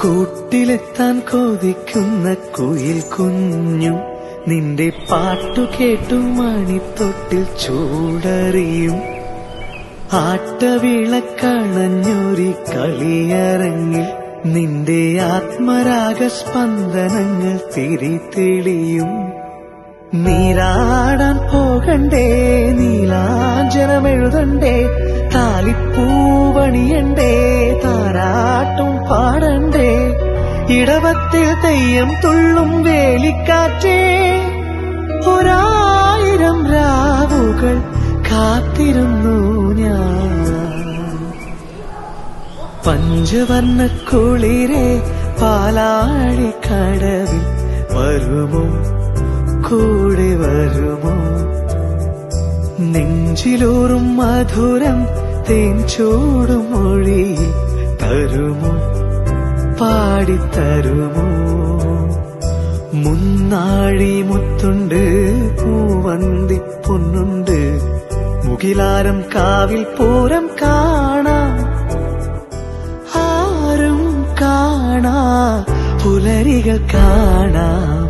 കൂട്ടിലെത്താൻ കൊതിക്കുന്ന കുയിൽ കുഞ്ഞും നിന്റെ പാട്ടു കേട്ടു മണിത്തൊട്ടിൽ ചൂടറിയും. ആട്ടവിളക്കണഞ്ഞൊരി കളിയരങ്ങിൽ നിന്റെ ആത്മരാഗസ്പന്ദനങ്ങൾ തിരിതെളിയും. നീരാടാൻ പോകണ്ടേ, നീലാഞ്ജനമെഴുതണ്ടേ, താലിപ്പൂവണിയണ്ടേ, താരാട്ടും പാടണ്ടേ, ഇടവത്തിൽ തെയ്യം തുള്ളും വേലിക്കാറ്റേ, 1000 രാവുകൾ കാത്തിരുന്നു ഞാൻ. പഞ്ചവർണ്ണ കുളിരേ പാലാഴിക്കടവിൽ വരുമോ, കൂടെ വരുമോ? നെഞ്ചിലൂറും മധുരം തേൻ ചൂടും മൊഴിയിൽ തരുമോ, പാടിത്തരുമോ? മുന്നാഴി മുത്തുണ്ട്, പൂവന്തി പൊന്നുണ്ട്, മുകിലാരം കാവിൽ പൂരം കാണാം. ആരും കാണാ പുലരികൾ കാണാം.